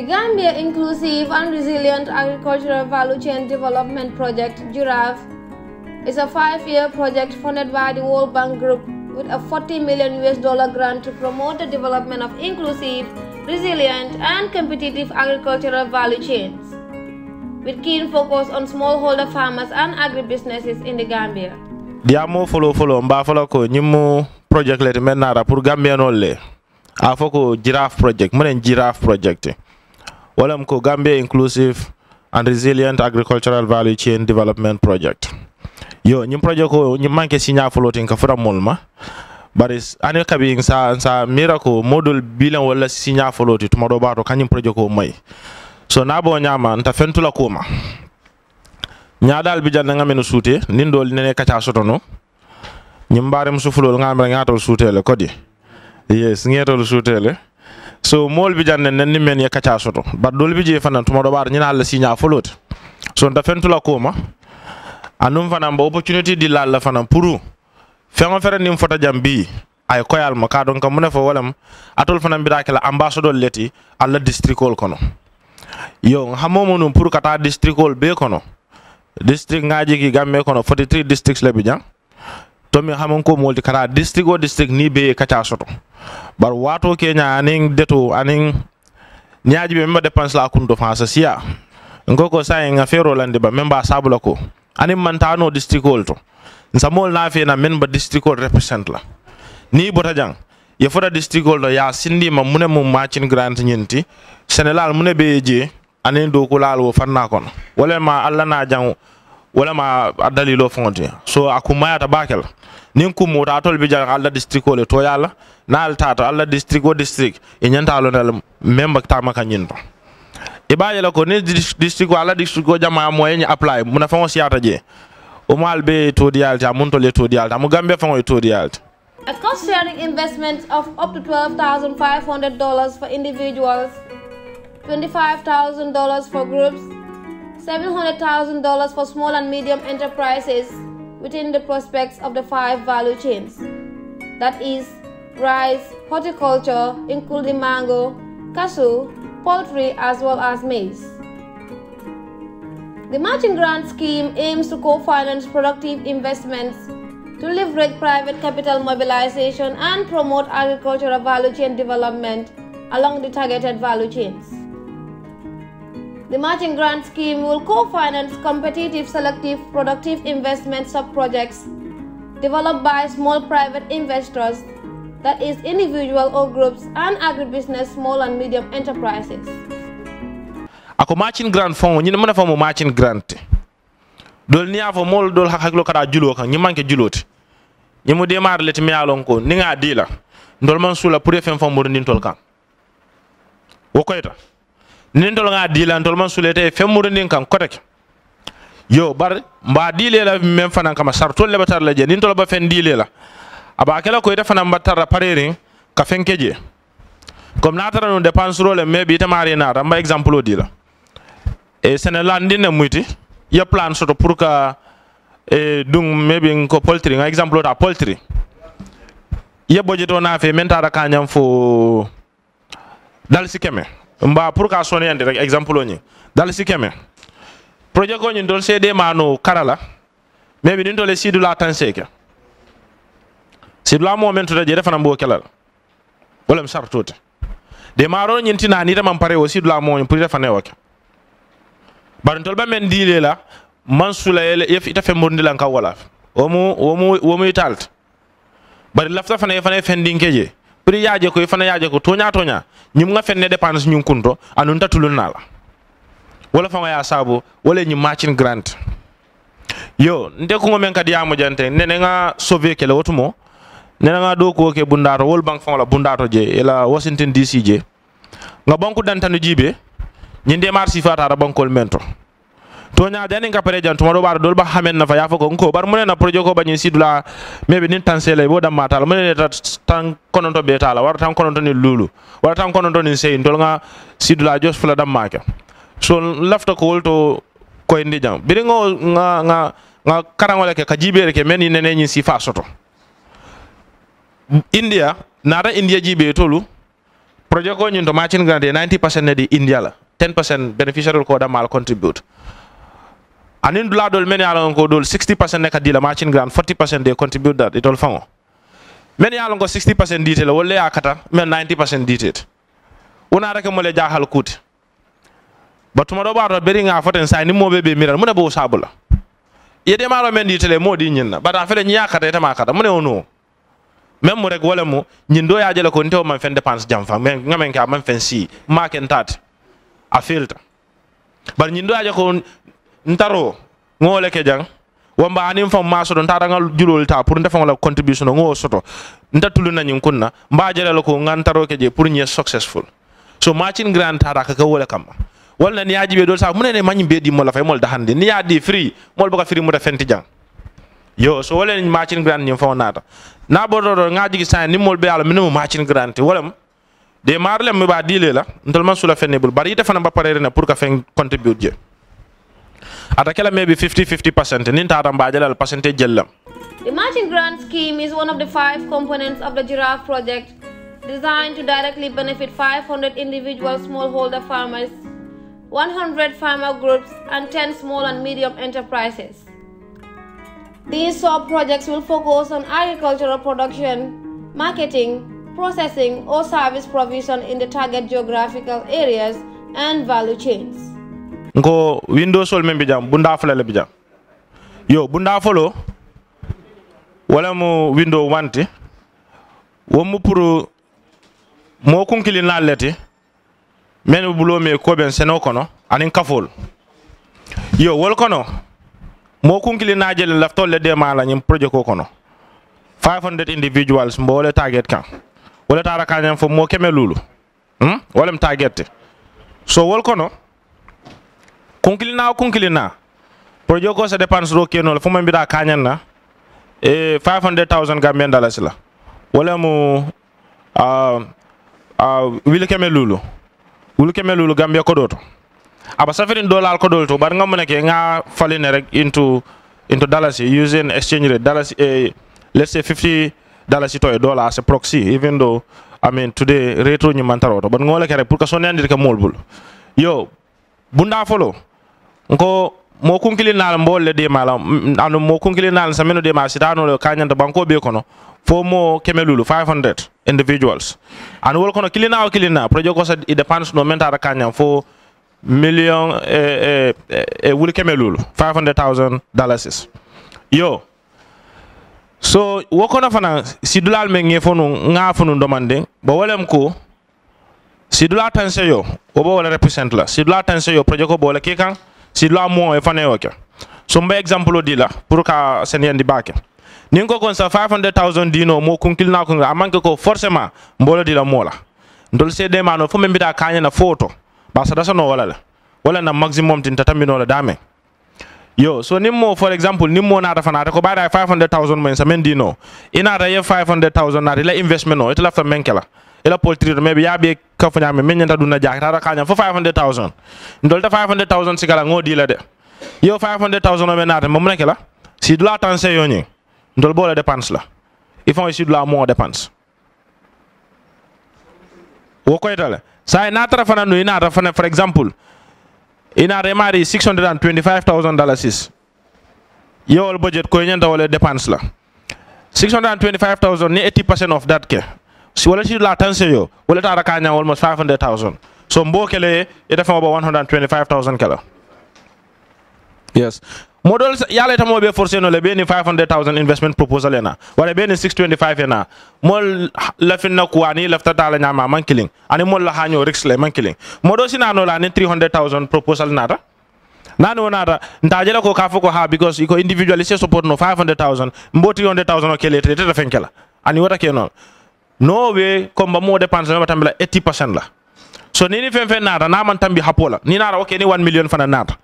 The Gambia Inclusive and Resilient Agricultural Value Chain Development Project, GIRAV, is a 5-year project funded by the World Bank Group with a $40 million grant to promote the development of inclusive, resilient, and competitive agricultural value chains, with keen focus on smallholder farmers and agribusinesses in the Gambia. Diamo follow mba follow ko nyimu project le menara pour Gambia no le afoko GIRAV project monen GIRAV project wala ko Gambia Inclusive and Resilient Agricultural Value Chain Development Project. Yo nyim project ko nyim manke signa follow tin ka fura molma baris ane kabi sa miracle module bilan wala signa follow ti tumado bato kanyim project ko may so nabo nyama nta fentula koma nyaadal bi janna ngamenu suute nindol nene kacha sotono nyimbare musufulol ngamra ngatol suutele kodi yes ngetol suutele so mol bi janna nen men ya kacha soto badol bi je fanan tuma do bar nyina la signa folot so nda fentula koma anum fanan ba opportunity di la fanan puru fengo fere nim fota jambi ay koyal ma ka don kam ne fo walam atol fanan bi dakela ambassador leti alla districtol kono yo hamomo num pour kata districtol be kono district ngaji ki gamme kono 43 districts le bijan to mi xamon ko molti kara district o district ni be kacha soto bar wato kenya aning deto aning nyaaji be memba dépense la kunto fansa sia ngoko say nga fero lande ba memba sabula ko anim mantano district olto nsamol na fe na memba district ol represent la ni bota jang ye fota district ol ya sindi ma mune mum matching grant nyinti senelal mune be je anen do ko laal wo fanna kon wala ma alla na jang wala ma dalilo fonti so akuma ta bakel nin kum mota tol bi jang alla district ko le to yalla nal tata alla district o district e nyanta lo dal memba ta maka nyinto e baaje la ko ne district alla district ko jama moy ni apply muna fa won siata je o mal be to dialta mun to le to dialta mu gambe fa ngoy to dialta. A cost-sharing investment of up to $12,500 for individuals, $25,000 for groups, $700,000 for small and medium enterprises within the prospects of the 5 value chains. That is rice, horticulture, including mango, cashew, poultry, as well as maize. The matching grant scheme aims to co-finance productive investments to leverage private capital mobilization and promote agricultural value chain development along the targeted value chains. The matching grant scheme will co-finance competitive, selective, productive investment sub-projects developed by small private investors, that is individual or groups, and agribusiness small and medium enterprises. Ako matching grant fond ñi mëna fa mo matching grant dol ni afo mol dol haklo kada julo kan ñi manke juloti ñi mu démarrer leti mi alon ko ni nga dila ndol man sula pour fem fam mo ndin tol kan wo koyta nin tol nga dila ndol man sulete fem mo ndin kan kotek yo bar mba dile la même fanan kama sartol le batar la je nin tol ba fen dile la aba kala koyta fanan batar parerin ka fen keje comme natara no dépense role me bi tamari na ramba exemple o dila e Sénégal ndine muyti ya plan soto pour que dung maybe ko poultry nga exemple ta poultry ya budget na fe mentara kanyam fo dal sikeme mba pour ka soni ande rek exemple o ni dal sikeme projet ko ni dol cede mano karala maybe din dole sidu la tanseke sidu la momento de defana mbo kelal wala msartote de maro nyintina ni tam pare o sidu la mo pour defane wake barin tolba men dile la man sula yef ita fe morndila ka wala womu italt bari lafta fana fana fendin keje pri yaaje ko fana yaaje ko tonya nyum nga fenne dépense nyum kunto anun tatulun nala wala fa ya sabo wala nyi matching grant yo nde ko men kadi yamu jante nene nga sauver kele wotumo nene nga do ko ke bundato wol bank fa wala bundato je ela Washington DC je nga banku dantanu jibe ñinde mar sifata ra bankol mento to nya dani nga pare jantu mo bar dol ba xamen na fa ya fako ko bar munena projet ko bañi sidula mebe nin tansele bo dam matal munena tan kononto be tala war tan kononto ni lulu war tan kononto ni sey ndol nga sidula jos fula dam maka so lafta ko wolto ko indi jam biri ngo nga karangole ke kajibere ke men nene ñi sifa soto India nara India jibe tolu project ko nyunto matching grant 90% ne di India la 10% beneficiary ko da mal contribute anin dula dol men yala ko dol 60% ne ka di la matching grant 40% they contribute that it all fango men yala ko 60% dite la wala yakata men 90% dite una rek mo le jahal kuti batuma do baro beri nga foten sa ni mo be miral muna bo sabula yede maro men dite le mo di nyinna bata fele nya yakata eta makata mune ono même mo rek wala mo nyindo ya jele ko ntew man fen dépense jam fa men ngamen ka man fen si maken tat a filta bar nyindo ya ko ntaro ngole ke jang wamba anim fam maso don tada ngal julol ta pour ndefa wala contribution ngo soto ndatulu na nyin kunna mba jele ko ngantaro ke je pour ñe successful so matching grant tada ka wala kam wala ni yaji be do sa munene mañi be di mo la fay mol da hande ni yadi free mol baka free mu da fenti jang yo so wala ni matching grant ñim fa nata na bodo nga jigi sa ni mol be ala minimum matching grant wala de marlem mi ba dile la ndol man sula fenebul bari defana ba parere na pour ka fen contribute je atakela maybe 50% nin tata mbajalal percentage jellam. The matching grant scheme is one of the 5 components of the GIRAV project designed to directly benefit 500 individual smallholder farmers, 100 farmer groups and 10 small and medium enterprises. These sub-projects will focus on agricultural production, marketing, processing or service provision in the target geographical areas and value chains. Ngo window sol membi jam bunda fala le bijam yo bunda folo wala mo window wanti wo mu pour mo kunkili na leti men bulo me ko ben seno kono anin kafol yo wol kono mo kunkili na jele laftol le de mala nyim project ko kono 500 individuals mbole target kan wala tara kanyam fo mo kemelulu wala m target so wol kono kunkilina projet ko sa dépense ro keno fu ma mbida kanyan na 500,000 Gambian dollars la wala mu wili kemelulu Gambia ko doto aba safirin dollar ko doto bar ngam ne ke nga faline rek into dollars using exchange rate dollars let's say $50 to a dollar as a proxy even though I mean today rate ro nyimantaro to bar ngole ke rek pour que so nendir ke molbul yo bunda folo ko mo kunkili nal mbolle de mala anu mo kunkili nal sameno de ma sitano le kanyanta banko be kono fo mo kemelulu 500 individuals and wol kono kilina project ko sa it depends no mentara kanyam fo million wul kemelulu $500,000 yo so wo kono fana sidulal me ngefonu ngafunu domande bo wolem ko sidula tanse yo wo bo wala represent la sidula tanse yo project ko bo la kikan si la mo e fane yoke so mba example di la pour ka sen yandi bake nin ko kon sa 500,000 dino mo kunkil na ko amanke ko forcément mbolo di la mola ndol se de mano fo me mbita kanya na photo ba sa daso no wala na maximum tin tatamino la dame yo so nimmo for example nimmo na ta fanata ko bada 500,000 men sa men dino ina ta ye 500,000 na la investment no itla fa menkela ila poultry maybe ya be ka fanya me menyanta duna jakata kanya fo 500,000 ndol ta 500,000 sikala ngodi la de yo 500,000 no menata mo munake la si dula tanse yo ni ndol bo la dépense la il faut si dula mo dépense wo ko etale say na tara fana no ina ta fana for example ina remari $625,000 yo budget ko nyanta wala dépense la 625,000 ni 80% of that ke si wala si la tanse yo wala tara kanya almost 500,000 so mbokele ita fa about 125,000 kala yes model yala ita mo be forcé no le be ni 500,000 investment proposal ena wala be ni 625 ena mol la finna ko ani lafta tala nyama man killing ani mol la hanyo risk le man killing model sina no la ni 300,000 proposal nata nano nata ntajela ko kafo ko ha because iko individually support no 500,000 mbo 300,000 okele tete fenkela ani wata ke no no way komba mo dépense no tambila 80% la so nini fen nata na man tambi hapola ni nara okay ni 1 million fana nata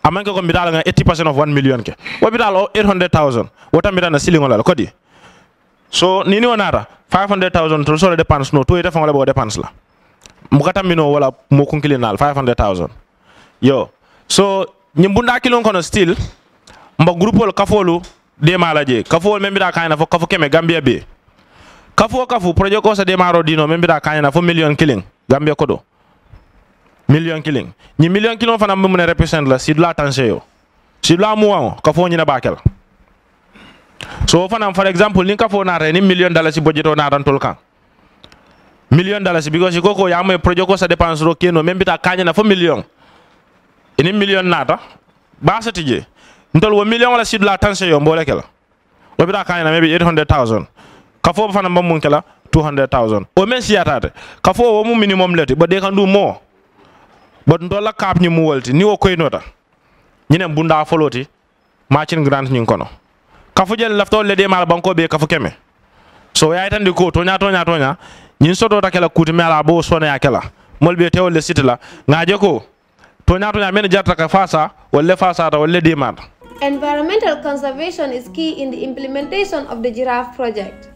amanke ko midala nga 80% of 1 million ke wo bidala 800,000 wota midana ceiling la kodi so nini onara 500,000 to so dépense no to ite fanga bo dépense la mukata mino wala mo kunkilinal 500,000 yo so nyimbunda kilon kono still mba groupol kafolu de malaje kafol membi da kayna fo kafo keme Gambia be kafu projet ko sa demaro dino membita kanyana fo million killing Gambia kodo million killing ni million killing fana mo ne represent la sidla tanseyo sidla muwa kafo nyina bakel so fana for example ni kafo na re ni million dollars budgeto na ran tolkan million dollars because koko ya mo projet ko sa dépense ro keno membita kanyana fo million ini million nata ba sa tije ntol wo million wala sidla tanseyo mbole kala wo bita kanyana maybe 800,000 kafo fana mbam mun kala 200,000 o men siatate kafo wo mu minimum leti but they can do more but ndola kap ni mu wolti ni o koy nota ñine bunda foloti machine grant ñing kono kafo jel lafto le de mal banko be kafo keme so yaay tan di ko tonya ñin soto ta kala kuti mala bo sona ya kala mol be tew le site la ngaje ko tonya men jarta ka fasa wala fasa ta wala de mal. Environmental conservation is key in the implementation of the GIRAV project.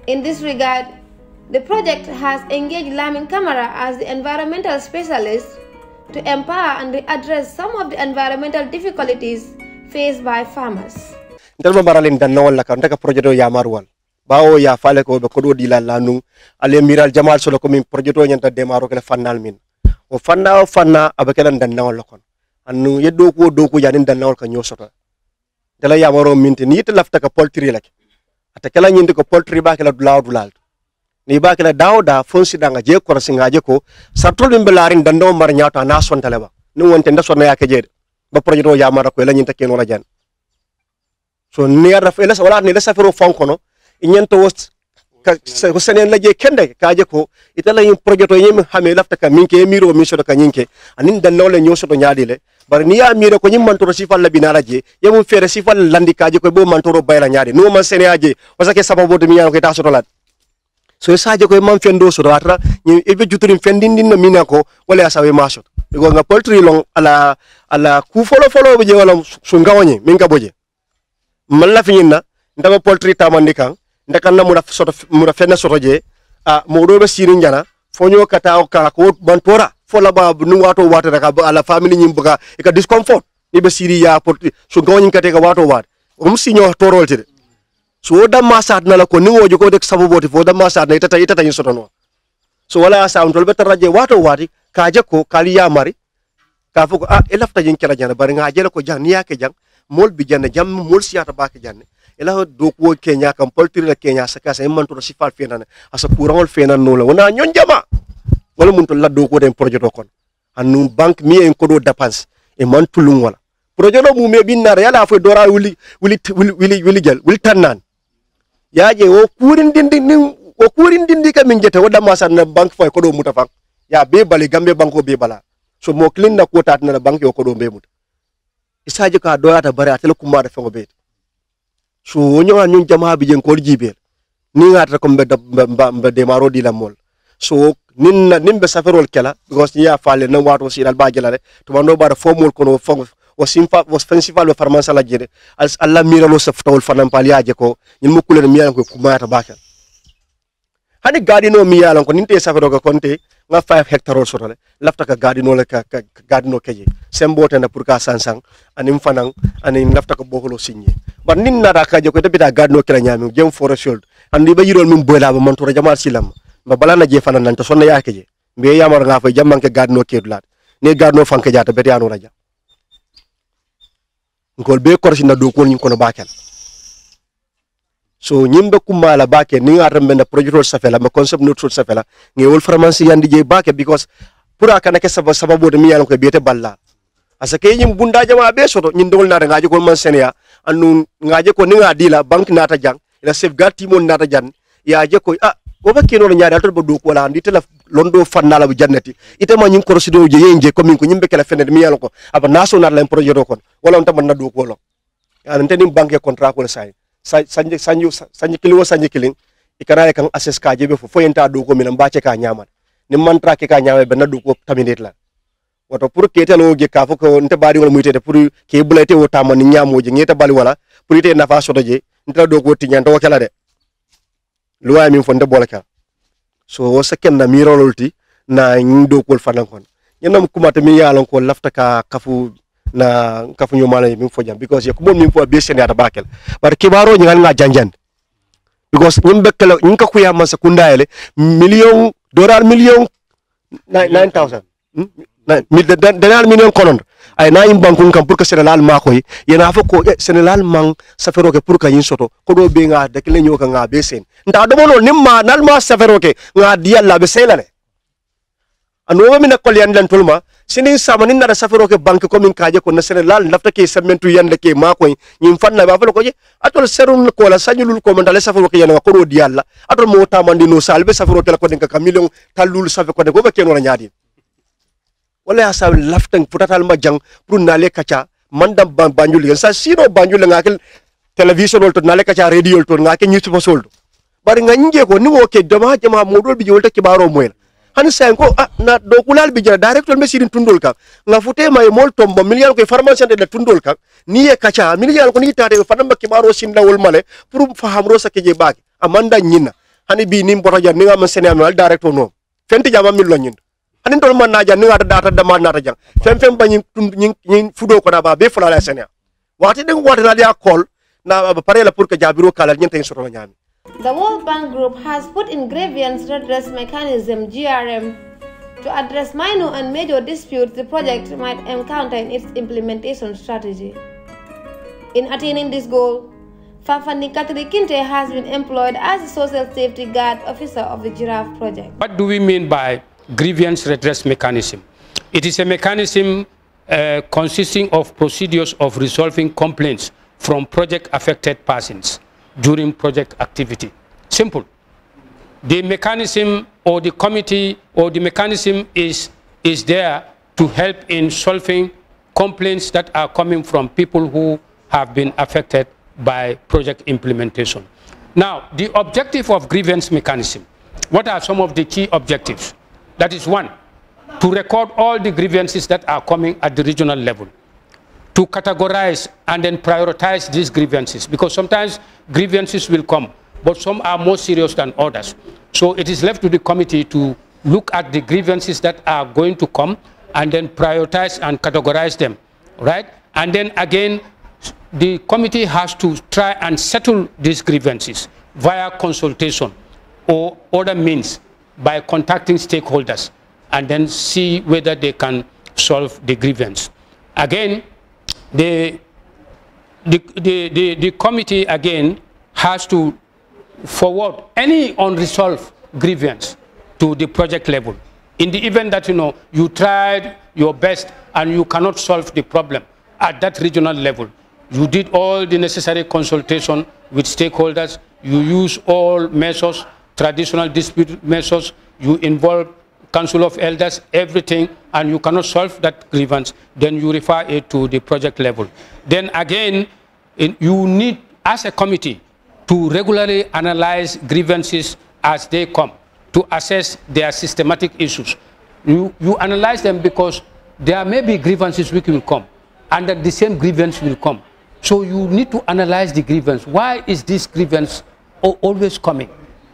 In this regard, the project has engaged Lamin Camara as the environmental specialist to empower and address some of the environmental difficulties faced by farmers. Ndelma maralin dan nawal laka ndaka projeto ya marwal bawo ya fale ko be kodo dila lanu ale miral jamal solo ko min projeto nyanta demaro kala fannal min o fanna abakela dan nawal lokon annu yeddo ko do ko janin dan nawal ka nyosoto dala ya maro minti ni te lafta ka poultry lak ata kala nyinde ko poultry ba kala dulal ni ba kala dawda fonsi danga je ko singaje ko sartol be larin dan do mar nyaato na son taleba ni wonte nda sonna ya ke jede ba projeto ya maro ko la nyinta ken wala jan so near the felas wala ne la safero fonkono inyento was ko senen la je kende kaje ko itala yin projet yimi xame lafta ka minke miro mi sodo ka nyinke anin dan nawle nyoso to nyaadile bar ni ya miro ko nyim mantoro sifal la binala je yemu fere sifal landi kaje ko bo mantoro bayla nyaade no man sene aje wasake sababu de mi ya ko ta soto lat so saje ko man fendo sodo atra ni ebe juturim fendindin no minako wala asawe masot go nga poultry long ala ku folo je wala su ngawni min ka boje man la finina ndama poultry tamandi kan ndakan na mura fenna soto je a modo be sirin jana fonyo kata o kala ko bantora fola ba nu wato daga ala family nyim buga e ka discomfort ni be siri ya poultry so gawni kate ka wato sinyo torol tide so da masat na la ko ni wojo ko dek saboboti fo da masat na itata yin soto no so wala sa on tolbe taraje wato wati kaje ko kali ya mari ka fuko elafta yin kala jana bari nga jele ko jan ni yake jang mol bi janne jam mol siata baake janne ela do ko Kenya kam poltri la Kenya saka sa man to sifal fenane asa courant fenan no la wona nyon jama wala mun to la do ko dem projet do kon anu bank mi en ko do dépense e man tulum wala projet do mu me binnar yala fo dora wili gel wil tannan yaaje o kurin dindi ka min jete wada masan na bank fo ko do mutafak ya be bali gambe banko be bala so mo clean na ko tat na bank yo ko do be mut isaje ka doyata bare atele kuma da fengo bet so wonyo nyun jama bi jen ko jibel ni ngata ko mbe de maro di la mol so nin be saferol kala because ya faale na wato si dal bajelale to bando bara formol kono fongo o simfa o festival farmansa la jede al alla miralo sa ftawol fanam pal yaaje ko nyin mo kulen mi ko kuma ta bakal hani gadino mi yalan ko ninte safero ko konte nga 5 hectares sotole lafta ka gadino le ka gadino keje sembote na pour ka sansang anim fanang anim lafta ko bokolo signé bar nin nada ka je ko debita gadino kala nyami jem forest andi ba yirol mum boyla ba mantura jamal silam ba bala na je fanan nan to sonna ya keje be yamar nga fa jamman ke gadino kedulat ne gadino fanke jata beti anu raja ngol be korsi na do ko nyin kono bakal so nyimbe kumala bake ni ngata mbenda project safela ma concept no trot safela ngewol farmasi yandi je bake because pura kana ke sababu de mi yalan ko biete balla asake nyim bunda jama be soto nyin dol na ngaji ko man senia anu ngaji ko ni ngadila bank nata jang ila safeguard timon nata jan ya je ko o bakke no nyaade to do ko la ndi tele londo fannala bu jannati ite ma nyin korsido je yenje ko min ko nyimbe kala fende mi yalan ko aba national la projet do kon wala on tam na do ko lo an tani banque contrat ko say sanji kilin ikana kan assess ka jebe fo yenta do ko min mbace ka nyama ni mantra ke ka nyama be na do ko taminit la woto pour ketelo ge ka fo ko nte bari wala muytete pour ke bulete o tama ni nyamo je ngeta bali wala pour ite nafa soto je nte do ko tinyanta o kala de luwa min fonde bolaka so o saken na mirololti na ndo ko fanan kon yenam kumata mi yalon ko lafta ka kafu na kafu nyomala min fo jam because ya ko min fo be sen ya bakel bar kibaro ngal nga janjande because nyimbe kala nyinka kuya man sekunda ele million dollar million 9000 denal million konon ay na im bankun kam pour que sénégal ma koy yena fa ko sénégal man safero ke pour que yin soto ko do be nga de kele nyoka nga be sen nda do no nimma nal ma safero ke nga diyalla be selale anu mi na ko yan lan tulma sinin sama nin na safero ke banque ko min kaje ko na sénégal lafta ke sementu yande ke ma koy nyim fanna ba fa ko je atol serun ko la sañulul ko man dal safero ke yana ko do diyalla atol mo tamandi no salbe safero ke la ko den ka million talul safe ko de go be ken wona nyaadi wala ya sa laftan futatal ma jang pour nale kacha mandam banjul yen sa sino banjul nga kel television wol to nale kacha radio to nga ke nyutu soldo bari nga nje ko ni wo ke dama jama modol bi jolta kibaro moyla han sa ko na do kulal bi jara director me sirin tundol ka nga fute may mol tombo million ko pharmacien de tundol ka ni e kacha million ko ni tade fanam kibaro sinda wol male pour fahamro sa ke je baaki amanda nyina hani bi nim boto jar ni nga man sénégal director no fenti jama mil lo nyin anin tol man naja ni ngata data dama nata jang fem bañi ñi fudo ko da ba be fula la sene wati de wati na dia call na pare la pour que jabiro kala ñente soto ñami. The World Bank Group has put in grievance redress mechanism GRM to address minor and major disputes the project might encounter in its implementation strategy. In attaining this goal, Fafani Katri Kinte has been employed as a social safety guard officer of the GIRAV project. What do we mean by grievance redress mechanism? It is a mechanism consisting of procedures of resolving complaints from project affected persons during project activity. Simple. The mechanism or the committee or the mechanism is there to help in solving complaints that are coming from people who have been affected by project implementation. Now, the objective of grievance mechanism, what are some of the key objectives? That is one, to record all the grievances that are coming at the regional level, to categorize and then prioritize these grievances, because sometimes grievances will come, but some are more serious than others. So it is left to the committee to look at the grievances that are going to come and then prioritize and categorize them, right? And then again, the committee has to try and settle these grievances via consultation or other means, by contacting stakeholders and then see whether they can solve the grievance. Again, the committee again has to forward any unresolved grievance to the project level. In the event that you tried your best and you cannot solve the problem at that regional level, you did all the necessary consultation with stakeholders, you use all measures, traditional dispute measures, you involve council of elders, everything, and you cannot solve that grievance, then you refer it to the project level. Then again, you need, as a committee, to regularly analyze grievances as they come, to assess their systematic issues. You analyze them because there may be grievances which will come, and that the same grievance will come. So you need to analyze the grievance. Why is this grievance always coming?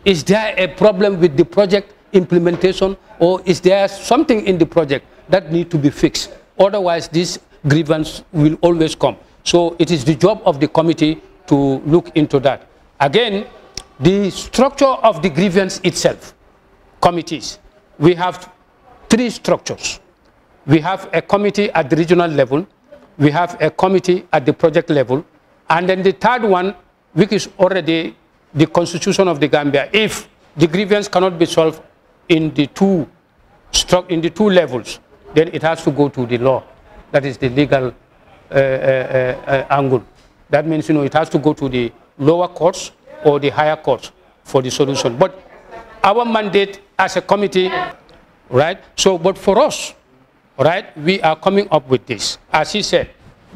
Is there a problem with the project implementation, or is there something in the project that needs to be fixed? Otherwise, this grievance will always come. So it is the job of the committee to look into that. Again, the structure of the grievance itself, committees. We have three structures. We have a committee at the regional level, we have a committee at the project level, and then the third one, which is already the Constitution of the Gambia. If the grievance cannot be solved in the two levels, then it has to go to the law. That is the legal angle. That means it has to go to the lower courts or the higher courts for the solution. But our mandate as a committee, right? So, but for us, right, we are coming up with this. As he said,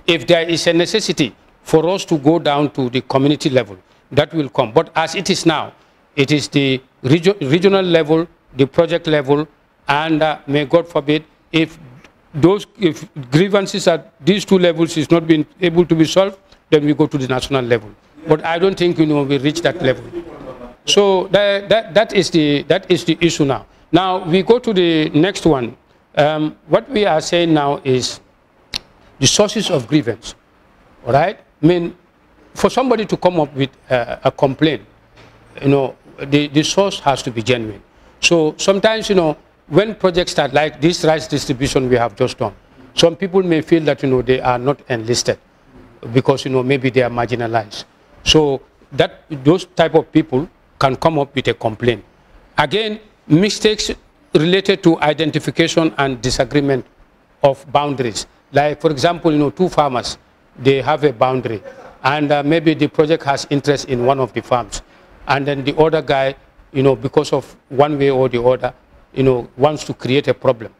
if there is a necessity for us to go down to the community level, that will come. But as it is now, it is the regional level, the project level, and may God forbid, if grievances at these two levels is not being able to be solved, then we go to the national level. But I don't think we reach that level. So that is the issue now. Now we go to the next one. What we are saying now is the sources of grievance. All right? I mean, for somebody to come up with a complaint, the source has to be genuine. So sometimes, when projects start like this rice distribution we have just done, some people may feel that, they are not enlisted because, maybe they are marginalized. So those type of people can come up with a complaint. Again, mistakes related to identification and disagreement of boundaries. Like, for example, two farmers, they have a boundary, and maybe the project has interest in one of the farms, and then the other guy, because of one way or the other, wants to create a problem.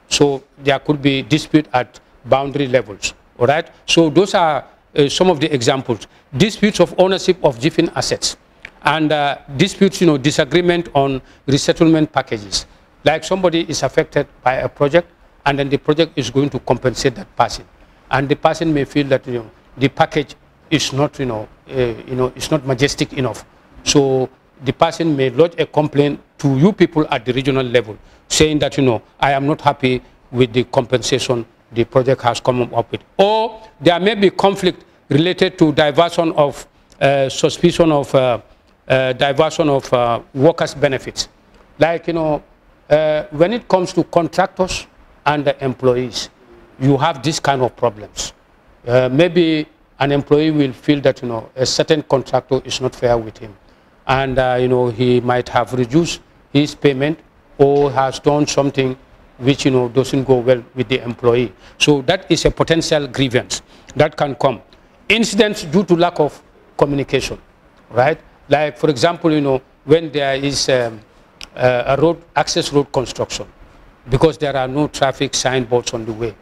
So there could be dispute at boundary levels, all right? So those are some of the examples. Disputes of ownership of different assets, and disputes, disagreement on resettlement packages. Like somebody is affected by a project, and then the project is going to compensate that person, and the person may feel that the package is not it's not majestic enough. So the person may lodge a complaint to you people at the regional level, saying that I am not happy with the compensation the project has come up with. Or there may be conflict related to diversion of suspicion of diversion of workers' benefits. Like when it comes to contractors and the employees, you have this kind of problems. Maybe an employee will feel that a certain contractor is not fair with him, and he might have reduced his payment or has done something which doesn't go well with the employee. So that is a potential grievance that can come. Incidents due to lack of communication, right? Like, for example, when there is a access road construction, because there are no traffic signboards on the way.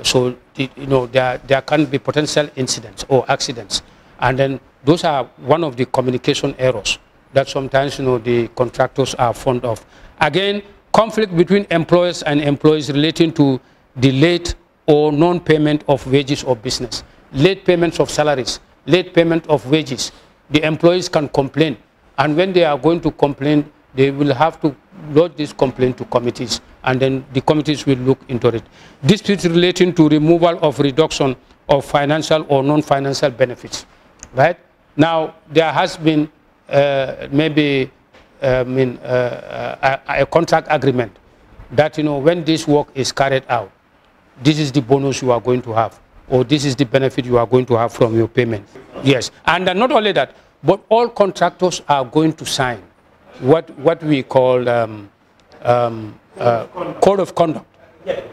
So, there can be potential incidents or accidents. And then those are one of the communication errors that sometimes, the contractors are fond of. Again, conflict between employers and employees relating to the late or non-payment of wages or business. Late payments of salaries, late payment of wages. The employees can complain. And when they are going to complain, they will have to lodge this complaint to committees, and then the committees will look into it. Disputes relating to removal of reduction of financial or non-financial benefits, right? Now, there has been maybe a contract agreement that, when this work is carried out, this is the bonus you are going to have, or this is the benefit you are going to have from your payment. Yes, and not only that, but all contractors are going to sign what we call code of conduct.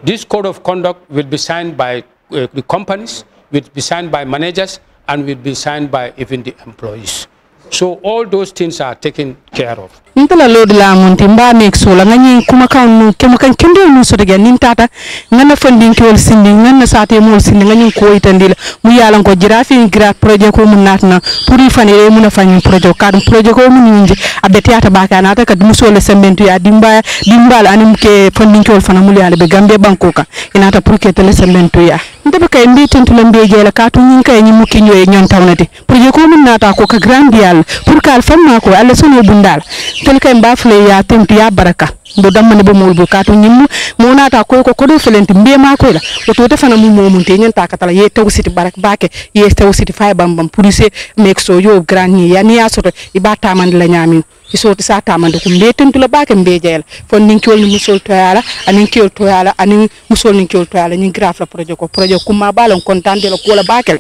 This code of conduct will be signed by the companies, will be signed by managers, and will be signed by even the employees. So all those things are taken care of. Ntala lodi la monti mba make so la ngani kuma kan nu kemo kan kende nu so daga nin tata ngana funding ko sindi ngana sate mo sindi ngani ko itandila mu yalan ko jirafi GIRAV projet ko mun natna puri fani e mun fani projet kadum projet ko mun yinji abbe tiata baka nata ka muso le sembentu ya dimbal anim ke funding ko fana mu yala be gambe banko ka inata pour que tele sembentu ya ndebe kay mbi tentu la mbe jela ka tu nyin kay nyi mukki ñoy ñon tawnati projet ko mun nata ko ka grand yalla pour kal famma ko alla sonu bundal tel kay mbafle ya tempi ya baraka bo damane bo molbu katu nyimmu mo nata ko do felenti mbe ma ko la to defana mu momunte nyanta katala ye taw siti barak bake ye taw siti fay bambam police mek so yo grand ni ya ni ya soto ibata man la nyamin isoti sa tamande ko mbe tentu la bake mbe jeel fon nin kiol ni musol to yala anin kiol to yala anin musol ni kiol to yala ni GIRAV la projet ko ma balon kontande la ko la bakel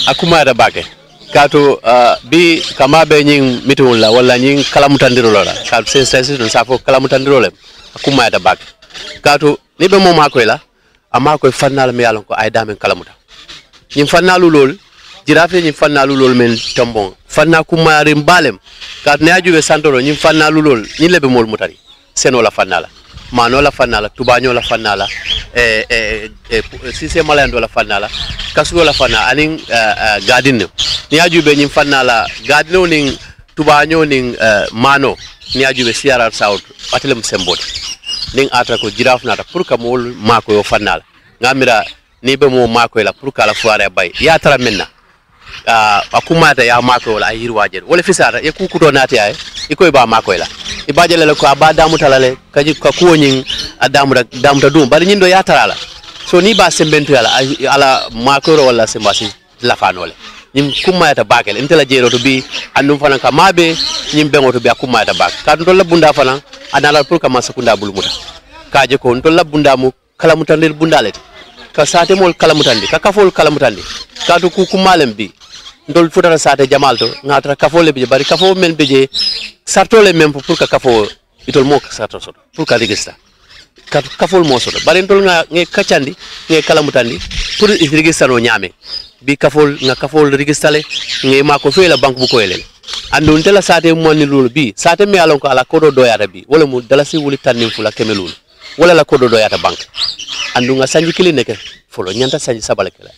akuma da bake kato bi kama be nyin mitun la wala nyin kalamutandiro la kato sensitization safo kalamutandiro le akuma da bak kato ni be mo makoy la amako fannal mi yalon ko ay damen kalamuta nyin fannalu lol GIRAV nyin fannalu lol men tombon fanna kuma rimbalem kato ne ajube santoro nyin fannalu lol nyin lebe mol mutari seno la fannala mano la fannala tubanyo la fannala sise malando la fannala kasugo la fannala anin gadinno ni ajube nyin fannala gadino nin tubanyo nin mano ni ajube CRR South atelem sembot nin atra ko GIRAV nata pour ka mol mako yo fannala ngamira ni be mo mako la pour ka la foire bay ya tara menna akumata ya mako la hirwaje wala fisara e kukuto nati ay ikoy ba mako la ibajale la ko abada mutalale kaji ka kuonyin damuta dum bari nyindo ya tarala so ni ba sembentu ala mako wala sembasi la fanole ñim kummayata bakel entela jero to bi andum fana ka mabe ñim bengo to bi kummayata bak ka to la bunda fana anala pour ka masakunda bulmuta kaje ko to la bunda mu kala mutandel bundalete ka sate mol kala mutandi ka kafol kala mutandi ka to ku kumalem bi ndol futata sate jamal to ngatra kafole bi bari kafo men beje sartole même pour ka kafo itol mo sarto so pour ka registra ka kafol mo so bari ndol nga nge kacandi nge kala mutandi pour registra no nyame bi kafol nga kafol registrale nge mako fe la banque bu ko yelen andu ndela sate mo ni lulu bi sate mi alon ko ala kodo doyata bi wala mu dalasi wuli tanim fula kemelul wala la kodo doyata banque andu nga sanji kili neke folo nyanta sanji sabale kala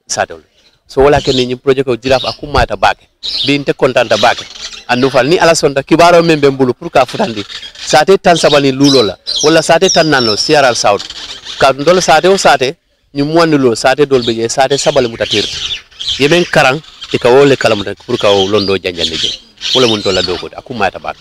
satol so wala ken ni projet ko GIRAV akumata bake bi inte contenta bake andu fal ni ala sonda kibaro membe mbulu pour ka futandi sate tan sabali lulo la wala sate tan nano siaral south ka ndol sate o sate ñu mondi lo sate dol be sate sabale mutatir yemen karang e ka wole kala mutak pour ka londo janjande je wala mun to la dogo akumata bake